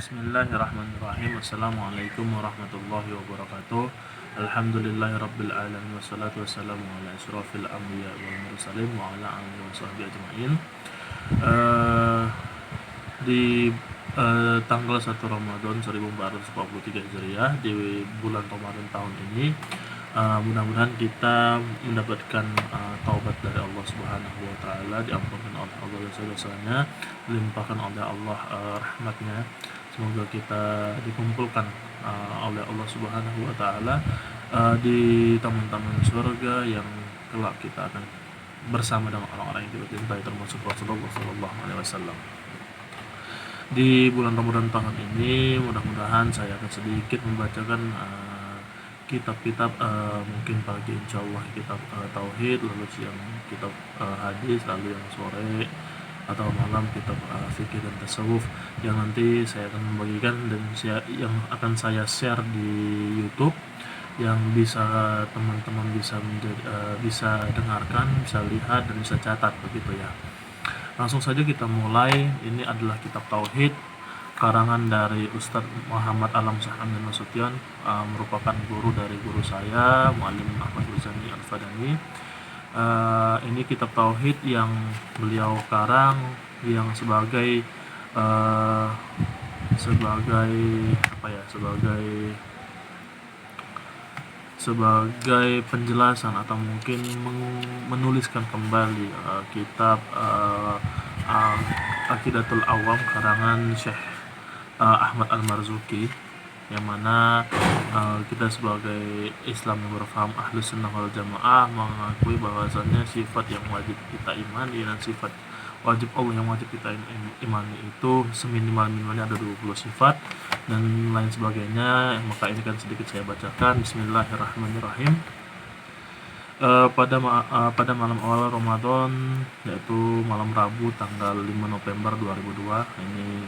Bismillahirrahmanirrahim. Assalamualaikum warahmatullahi wabarakatuh. Alhamdulillahirabbil alamin wassalatu wassalamu ala asyrofil anbiya wal mursalin wa ala alihi washabbihi ajmain. Eh, di tanggal 1 Ramadan 1443 Hijriah, di bulan Ramadan tahun ini, mudah-mudahan kita mendapatkan taubat dari Allah Subhanahu wa taala, diampunkan oleh Allah dosa-dosanya, dilimpahkan oleh Allah rahmatnya. Semoga kita dikumpulkan oleh Allah Subhanahu wa taala di taman-taman surga yang kelak kita akan bersama dengan orang-orang yang kita cintai, termasuk Rasulullah sallallahu alaihi wasallam. Di bulan Ramadan tahun ini mudah-mudahan saya akan sedikit membacakan kitab-kitab, mungkin pagi insya Allah kitab tauhid, lalu siang kitab hadis, lalu yang sore atau malam kitab fikih dan tasawuf yang nanti saya akan membagikan dan yang akan saya share di YouTube, yang bisa teman-teman bisa dengarkan, bisa lihat dan bisa catat begitu ya. Langsung saja kita mulai. Ini adalah kitab tauhid karangan dari Ustadz Muhammad Alam Syah Amin Nasution, merupakan guru dari guru saya, Muallim Ahmad Ruzani Al-Fadani. Ini kitab tauhid yang beliau karang yang sebagai penjelasan atau mungkin menuliskan kembali kitab Aqidatul Awam karangan Syekh Ahmad Al-Marzuki, yang mana kita sebagai Islam yang berfaham Ahlus Sunnah wal Jamaah mengakui bahwasannya sifat yang wajib kita imani dan sifat wajib Allah yang wajib kita imani itu seminimal-minimalnya ada 20 sifat dan lain sebagainya. Maka ini kan sedikit saya bacakan. Bismillahirrahmanirrahim. Pada malam awal Ramadan, yaitu malam Rabu tanggal 5 November 2002, ini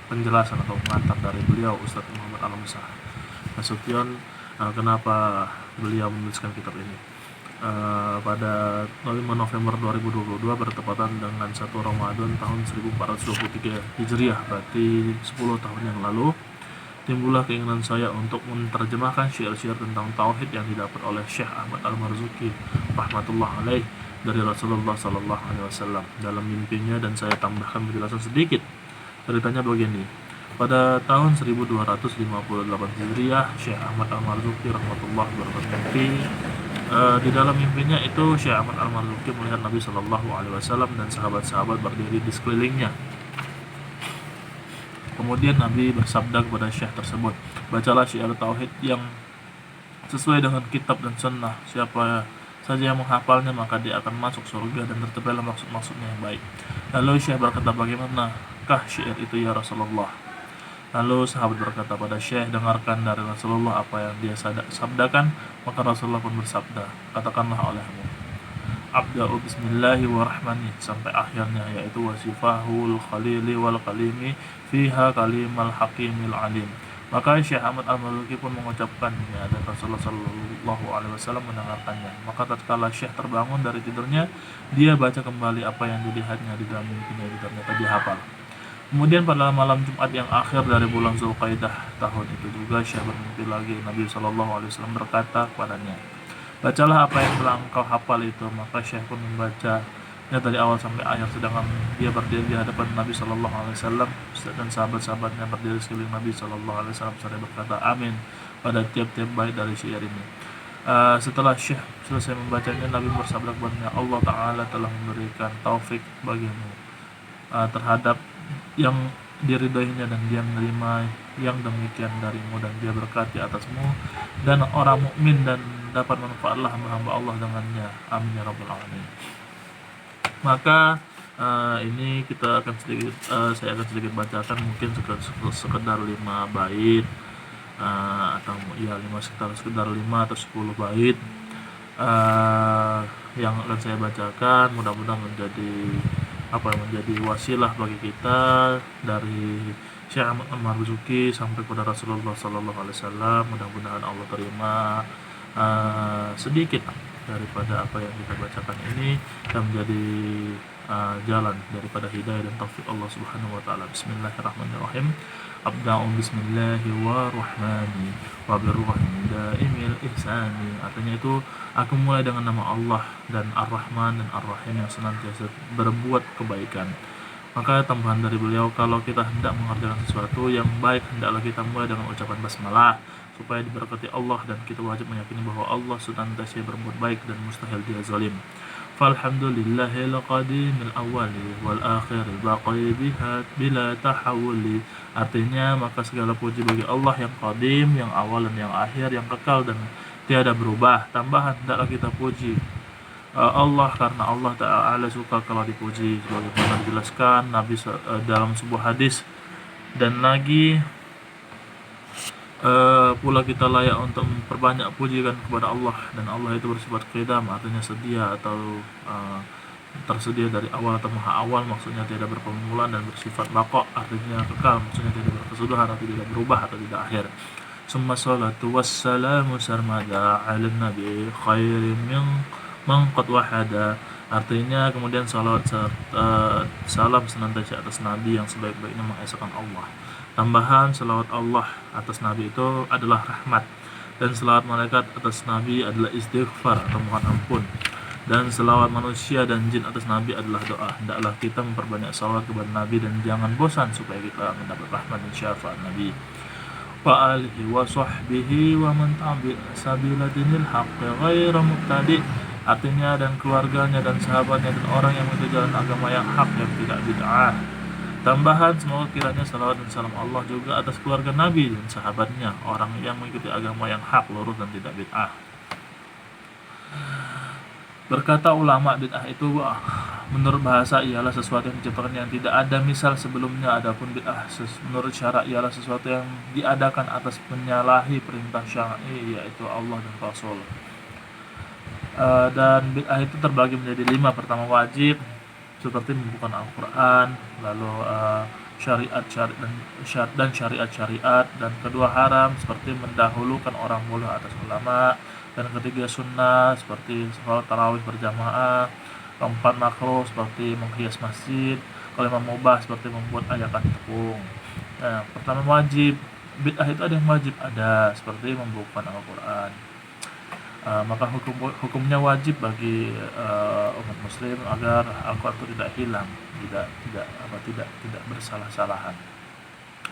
penjelasan atau pengantar dari beliau Ustadz Muhammad Alam Syah Nasution, kenapa beliau menuliskan kitab ini. Pada 5 November 2022 bertepatan dengan 1 Ramadan tahun 1423 Hijriah, berarti 10 tahun yang lalu, timbullah keinginan saya untuk menerjemahkan syair-syair tentang tauhid yang didapat oleh Syekh Ahmad Al-Marzuki rahmatullah alaih dari Rasulullah sallallahu alaihi wasallam dalam mimpinya, dan saya tambahkan penjelasan sedikit. Ceritanya begini. Pada tahun 1258 Hijriah, Syekh Ahmad Al-Marzuki rahmatullah bermimpi. Di dalam mimpinya itu Syekh Ahmad Al-Marzuki melihat Nabi sallallahu alaihi wasallam dan sahabat-sahabat berdiri di sekelilingnya. Kemudian Nabi bersabda kepada Syekh tersebut, bacalah syair tauhid yang sesuai dengan kitab dan sunnah. Siapa saja yang menghafalnya maka dia akan masuk surga dan tercapailah maksud-maksudnya yang baik. Lalu Syekh berkata, bagaimanakah syair itu ya Rasulullah? Lalu sahabat berkata pada Syekh, dengarkan dari Rasulullah apa yang dia sabdakan. Maka Rasulullah pun bersabda, katakanlah olehmu, abda'u bismillahirrahmanirrahim, sampai akhirnya, yaitu wasifahul khalili wal kalimi fiha kalimal hakimil alim. Maka Syekh Ahmad Al-Marzuki pun mengucapkannya dan Rasulullah sallallahu alaihi wasallam mendengarkannya. Maka tatkala Syekh terbangun dari tidurnya, dia baca kembali apa yang dilihatnya di dalam mimpinya, ternyata dia hafal. Kemudian pada malam Jumat yang akhir dari bulan Zulqaidah tahun itu juga Syekh bermimpi lagi. Nabi sallallahu alaihi wasallam berkata kepadanya, bacalah apa yang telah engkau hafal itu. Maka Syekh pun membacanya dari awal sampai akhir, sedangkan dia berdiri di hadapan Nabi sallallahu alaihi wasallam dan sahabat-sahabatnya berdiri sekeliling Nabi sallallahu alaihi wasallam sambil berkata amin pada tiap-tiap bait dari syair ini. Setelah Syekh selesai membacanya, Nabi bersabda kepadanya, Allah Ta'ala telah memberikan taufik bagimu terhadap yang diridhoinya, dan dia menerima yang demikian darimu, dan dia berkati atasmu dan orang mukmin, dan dapat manfaatlah hamba Allah dengannya. Amin ya rabbal alamin. Maka ini saya akan sedikit bacakan, mungkin sekedar 5 bait atau ya sekedar 5 atau 10 bait yang akan saya bacakan. Mudah-mudahan menjadi wasilah bagi kita dari Syekh Ahmad Al-Marzuki sampai pada Rasulullah sallallahu alaihi wasallam. Mudah-mudahan Allah terima sedikit daripada apa yang kita bacakan ini, dan menjadi jalan daripada hidayah dan taufik Allah Subhanahu wa taala. Bismillahirrahmanirrahim. Abda'u bismillahi wa rahmani wa birrahmi daimil ihsani. Artinya itu, aku mulai dengan nama Allah dan Ar-Rahman dan Ar-Rahim yang senantiasa berbuat kebaikan. Maka tambahan dari beliau, kalau kita hendak mengerjakan sesuatu yang baik, hendaklah kita mulai dengan ucapan basmalah supaya diberkati Allah, dan kita wajib meyakini bahwa Allah senantiasa berbuat baik dan mustahil dia zalim. Falhamdulillahil qadimil awwali wal akhiril baqi biha bila tahawuli. Artinya, maka segala puji bagi Allah yang qadim, yang awal dan yang akhir, yang kekal dan tiada berubah. Tambahan, hendaklah kita puji Allah karena Allah Ta'ala suka kalau dipuji, sebagaimana dijelaskan Nabi dalam sebuah hadis. Dan lagi pula kita layak untuk memperbanyak pujikan kepada Allah, dan Allah itu bersifat qidam, artinya sedia atau tersedia dari awal atau maha awal, maksudnya tidak berpermulaan, dan bersifat baqa, artinya kekal, maksudnya tidak berkesudahan atau tidak berubah atau tidak akhir. Summa salatu wassalamu sarmada ala nabi khairin min qad wahada. Artinya kemudian salam senantiasa atas Nabi yang sebaik-baiknya mengesahkan Allah. Tambahan, selawat Allah atas Nabi itu adalah rahmat, dan selawat malaikat atas Nabi adalah istighfar atau mohon ampun, dan selawat manusia dan jin atas Nabi adalah doa. Hendaklah kita memperbanyak salawat kepada Nabi dan jangan bosan supaya kita mendapat rahmat dan syafaat Nabi. Wa alihi wa sahbihi wa man tabi' sabila dinil haqqi ghaira mubtadi'. Artinya, dan keluarganya dan sahabatnya dan orang yang mengikuti jalan agama yang hak, yang tidak bid'ah. Tambahan, semoga kiranya salawat dan salam Allah juga atas keluarga Nabi dan sahabatnya, orang yang mengikuti agama yang hak, lurus dan tidak bid'ah. Berkata ulama, bid'ah itu menurut bahasa ialah sesuatu yang diciptakan yang tidak ada misal sebelumnya. Adapun bid'ah menurut syara ialah sesuatu yang diadakan atas menyalahi perintah syar'i, yaitu Allah dan Rasul. Dan bid'ah itu terbagi menjadi 5. Pertama, wajib seperti membuka Al-Quran, lalu syariat dan syariat. Dan kedua, haram seperti mendahulukan orang bodoh atas ulama. Dan ketiga, sunnah seperti salat tarawih berjamaah. Keempat, makruh seperti menghias masjid. Kelima, mubah seperti membuat ayakan tepung. Nah, pertama, wajib. Bid'ah itu ada yang wajib, ada seperti membuka Al-Quran. Maka hukumnya wajib bagi umat muslim agar Al-Quran itu tidak hilang, tidak bersalah-salahan.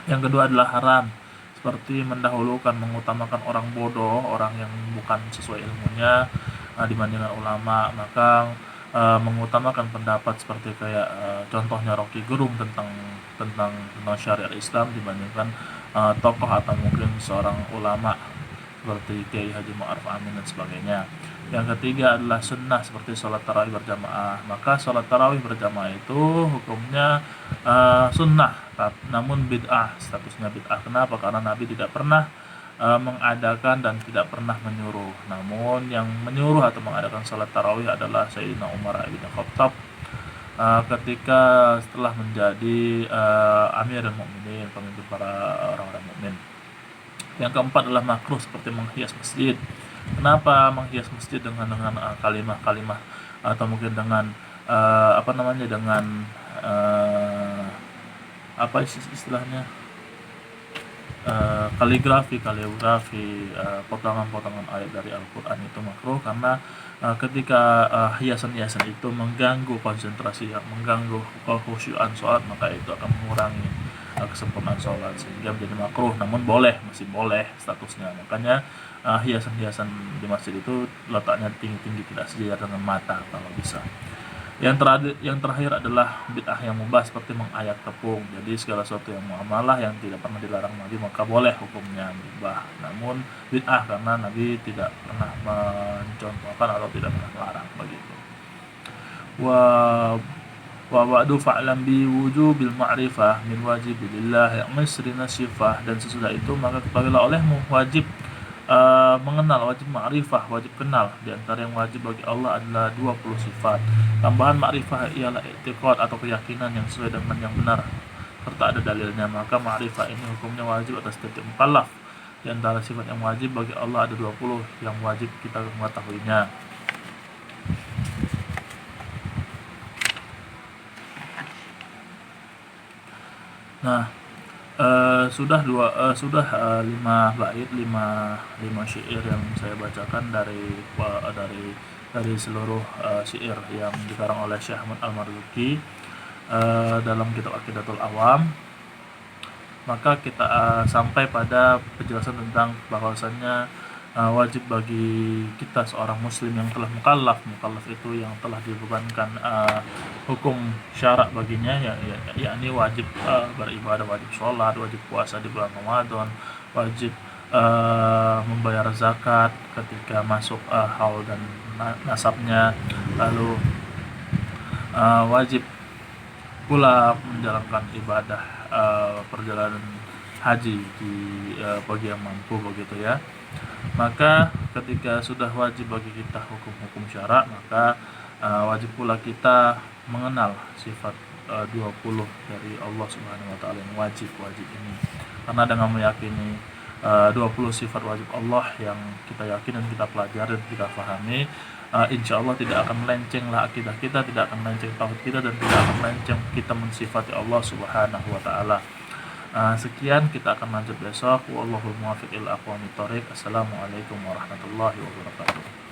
Yang kedua adalah haram, seperti mendahulukan, mengutamakan orang bodoh, orang yang bukan sesuai ilmunya dibandingkan ulama. Maka mengutamakan pendapat seperti kayak contohnya Rocky Gerung tentang syariat Islam dibandingkan tokoh atau mungkin seorang ulama seperti Kiai Haji Ma'ruf Amin dan sebagainya. Yang ketiga adalah sunnah seperti sholat tarawih berjamaah. Maka sholat tarawih berjamaah itu hukumnya sunnah, namun bid'ah, statusnya bid'ah. Kenapa? Karena Nabi tidak pernah mengadakan dan tidak pernah menyuruh. Namun yang menyuruh atau mengadakan sholat tarawih adalah Sayyidina Umar bin Khattab ketika setelah menjadi Amirul Mukminin, pemimpin para orang-orang mukmin. Yang keempat adalah makruh seperti menghias masjid. Kenapa menghias masjid dengan kalimah-kalimah atau mungkin dengan dengan istilahnya kaligrafi, potongan-potongan ayat dari Al-Quran itu makruh, karena ketika hiasan-hiasan itu mengganggu konsentrasi, mengganggu kekhusyuan sholat, maka itu akan mengurangi kesempurnaan sholat sehingga menjadi makruh. Namun masih boleh statusnya. Makanya hiasan-hiasan di masjid itu letaknya tinggi-tinggi, tidak sejajar dengan mata kalau bisa. Yang terakhir adalah bid'ah yang mubah seperti mengayak tepung. Jadi segala sesuatu yang muamalah yang tidak pernah dilarang Nabi maka boleh hukumnya mubah. Namun bid'ah karena Nabi tidak pernah mencontohkan atau tidak pernah melarang begitu. Wa ba'du fa'lam bi wujubil ma'rifah min wajibillah misri nasifah. Dan sesudah itu maka ketahuilah olehmu wajib mengenal, wajib ma'rifah, wajib kenal. Di antara yang wajib bagi Allah adalah 20 sifat. Tambahan ma'rifah ialah i'tiqad atau keyakinan yang sesuai dengan yang benar serta ada dalilnya. Maka ma'rifah ini hukumnya wajib atas setiap mukallaf. Di antara sifat yang wajib bagi Allah ada 20 yang wajib kita mengetahuinya. Nah, lima bait, lima syair yang saya bacakan dari seluruh syair yang dikarang oleh Syekh Ahmad Al-Marzuki dalam kitab Aqidatul Awam. Maka kita sampai pada penjelasan tentang bahwasannya wajib bagi kita seorang muslim yang telah mukallaf itu yang telah dibebankan hukum syarak baginya, yakni wajib beribadah, wajib sholat, wajib puasa di bulan Ramadan, wajib membayar zakat ketika masuk haul dan nasabnya, lalu wajib pula menjalankan ibadah perjalanan haji bagi yang mampu, begitu ya. Maka ketika sudah wajib bagi kita hukum-hukum syarak, maka wajib pula kita mengenal sifat 20 dari Allah Subhanahu wa taala yang wajib ini. Karena dengan meyakini 20 sifat wajib Allah yang kita yakin dan kita pelajari dan kita pahami, insya Allah tidak akan melencenglah akidah kita, tidak akan melenceng tauhid kita, dan tidak akan melenceng kita mensifati Allah Subhanahu wa taala. Sekian, kita akan lanjut besok. Wallahul muwaffiq ila aqwamit thoriq. Assalamualaikum warahmatullahi wabarakatuh.